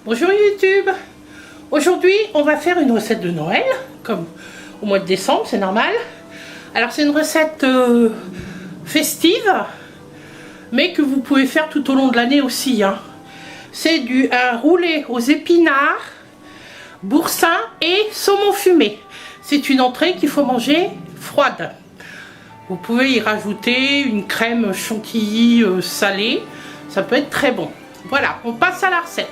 Bonjour YouTube. Aujourd'hui on va faire une recette de Noël, comme au mois de décembre, c'est normal. Alors c'est une recette festive, mais que vous pouvez faire tout au long de l'année aussi, hein. C'est un roulé aux épinards, boursin et saumon fumé. C'est une entrée qu'il faut manger froide. Vous pouvez y rajouter une crème chantilly salée, ça peut être très bon. Voilà, on passe à la recette.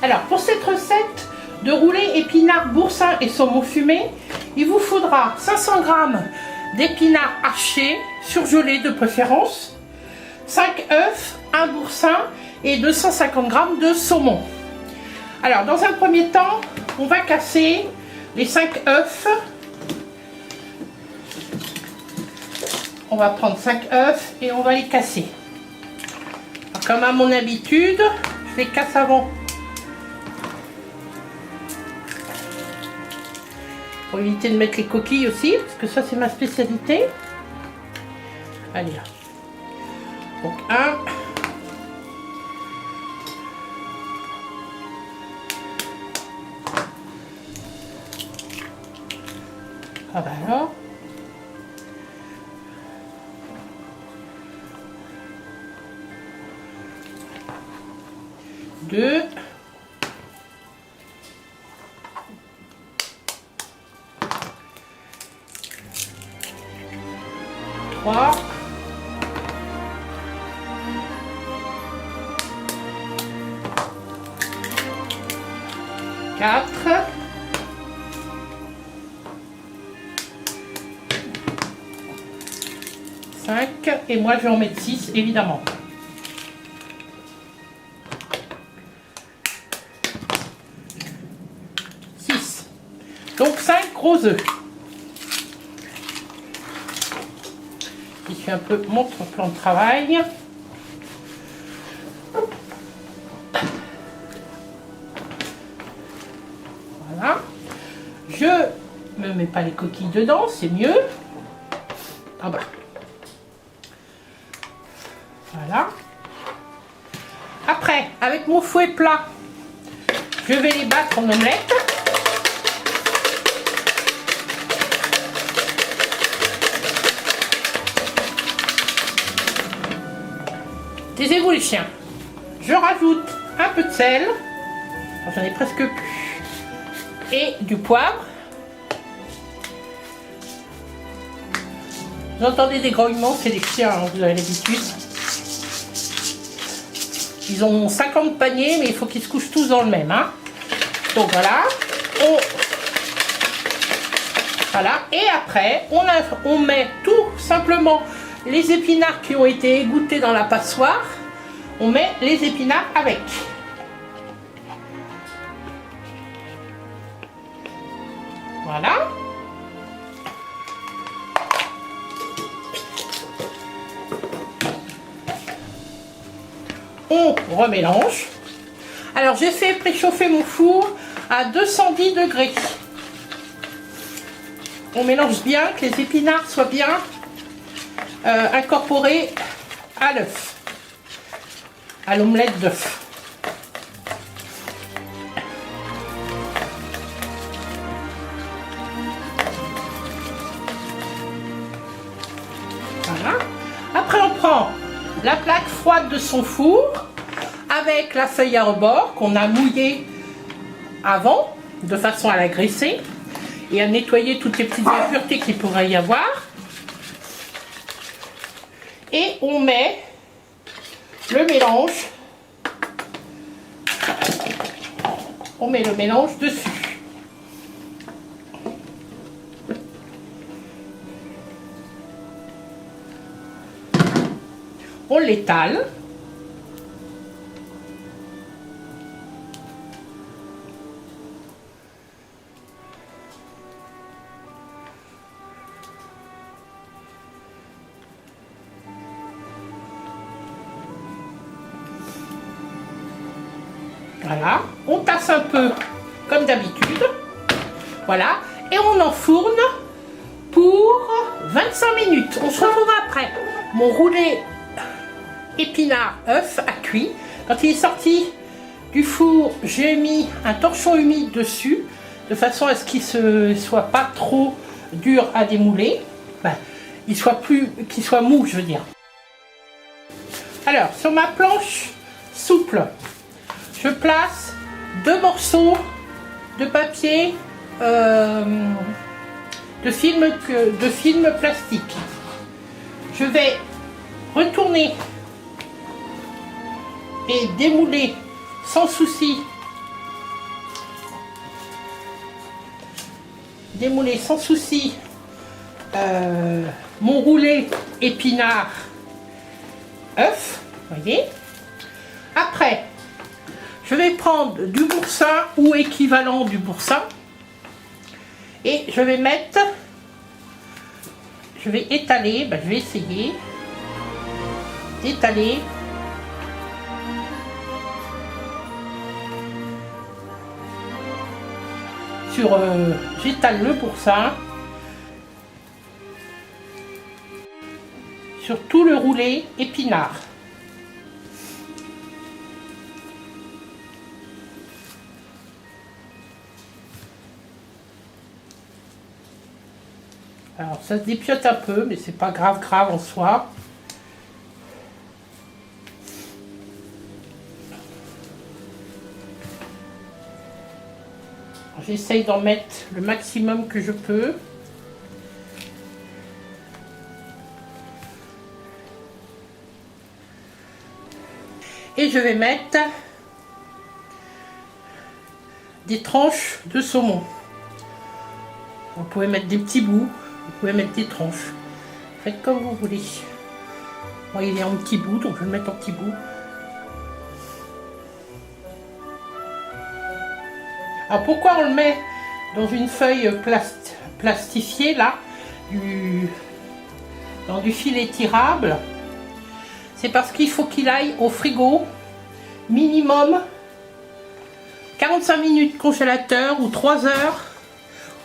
Alors pour cette recette de roulé épinards, boursin et saumon fumé, il vous faudra 500 g d'épinards hachés, surgelés de préférence, 5 œufs, un boursin et 250 g de saumon. Alors dans un premier temps, on va casser les 5 œufs. On va prendre 5 œufs et on va les casser. Alors, comme à mon habitude, je les casse avant. Pour éviter de mettre les coquilles aussi, parce que ça c'est ma spécialité. Allez là. Donc un. Ah bah alors. 2. 3. 4. 5. Et moi je vais en mettre 6 évidemment. 6. Donc 5 gros œufs. Ici un peu mon plan de travail. Voilà. Je me mets pas les coquilles dedans, c'est mieux. Ah bah. Voilà. Après, avec mon fouet plat, je vais les battre en omelette. Taisez-vous les chiens. Je rajoute un peu de sel. J'en ai presque plus. Et du poivre. Vous entendez des grognements, c'est les chiens, hein, vous avez l'habitude. Ils ont 50 paniers, mais il faut qu'ils se couchent tous dans le même. Hein. Donc voilà. Voilà. Et après, on met tout simplement les épinards qui ont été égouttés dans la passoire. On met les épinards avec. Voilà. On remélange. Alors j'ai fait préchauffer mon four à 210 degrés. On mélange bien, que les épinards soient bien incorporés à l'œuf, à l'omelette d'œuf. Voilà. Après on prend la plaque froide de son four avec la feuille à rebord qu'on a mouillée avant de façon à la graisser et à nettoyer toutes les petites impuretés qu'il pourrait y avoir. Et on met le mélange. On met le mélange dessus. On l'étale. Voilà, on tasse un peu comme d'habitude. Voilà, et on enfourne pour 25 minutes. On se retrouve après. Mon roulé épinard œuf a cuit. Quand il est sorti du four, j'ai mis un torchon humide dessus, de façon à ce qu'il ne soit pas trop dur à démouler. Enfin, qu'il soit mou, je veux dire. Alors, sur ma planche souple, je place 2 morceaux de papier de film plastique. Je vais retourner et démouler sans souci. Démouler sans souci mon roulé épinard œuf, voyez. Après, je vais prendre du boursin ou équivalent du boursin et je vais mettre, je vais étaler, je vais essayer d'étaler sur, j'étale le boursin sur tout le roulé épinard. Alors ça se dépiote un peu, mais c'est pas grave en soi. J'essaye d'en mettre le maximum que je peux. Et je vais mettre des tranches de saumon. Vous pouvez mettre des petits bouts, vous pouvez mettre des tranches. Faites comme vous voulez. Moi, il est en petits bouts, donc je vais le mettre en petits bouts. Alors pourquoi on le met dans une feuille plastifiée là, dans du fil étirable? C'est parce qu'il faut qu'il aille au frigo minimum 45 minutes congélateur ou 3 heures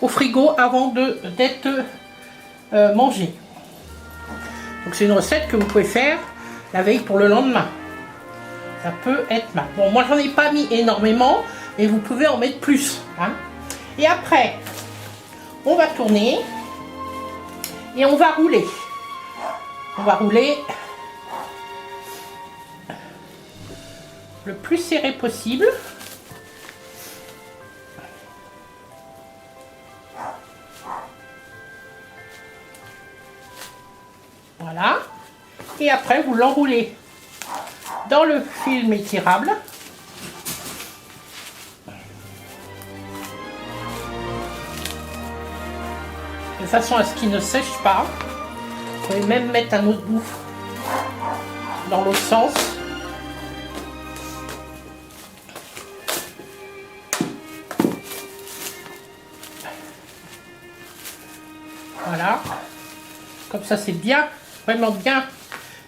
au frigo avant d'être mangé. Donc c'est une recette que vous pouvez faire la veille pour le lendemain. Ça peut être mal. Bon, moi j'en ai pas mis énormément, mais vous pouvez en mettre plus. Hein. Et après, on va tourner et on va rouler. On va rouler le plus serré possible. Voilà. Et après, vous l'enroulez dans le film étirable. De façon à ce qu'il ne sèche pas. Vous pouvez même mettre un autre bout dans l'autre sens. Voilà. Comme ça, c'est bien, vraiment bien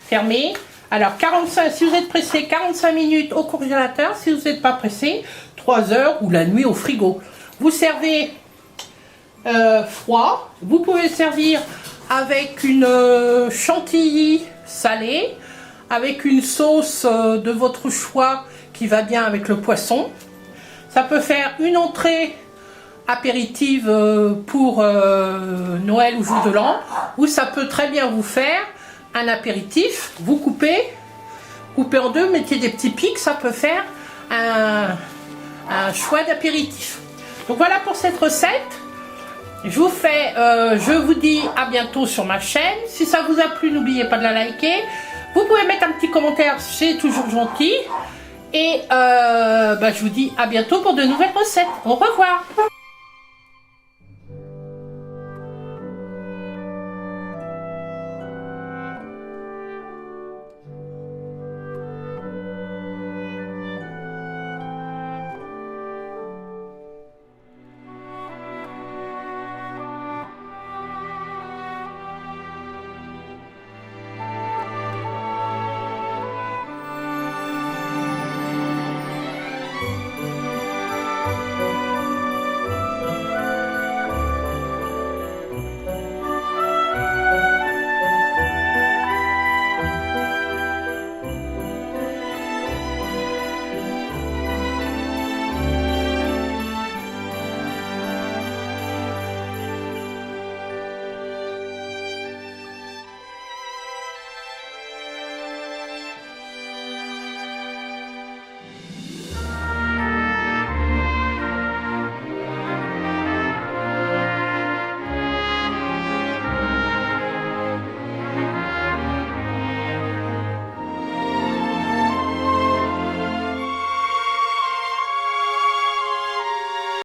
fermé. Alors, 45, si vous êtes pressé, 45 minutes au congélateur. Si vous n'êtes pas pressé, 3 heures ou la nuit au frigo. Vous servez froid. Vous pouvez servir avec une chantilly salée, avec une sauce de votre choix qui va bien avec le poisson. Ça peut faire une entrée apéritive pour Noël ou jour de l'an, ou ça peut très bien vous faire un apéritif. Vous coupez en deux, mettez des petits pics, ça peut faire un choix d'apéritif. Donc voilà pour cette recette. Je vous dis à bientôt sur ma chaîne. Si ça vous a plu, n'oubliez pas de la liker. Vous pouvez mettre un petit commentaire, c'est toujours gentil. Et je vous dis à bientôt pour de nouvelles recettes. Au revoir.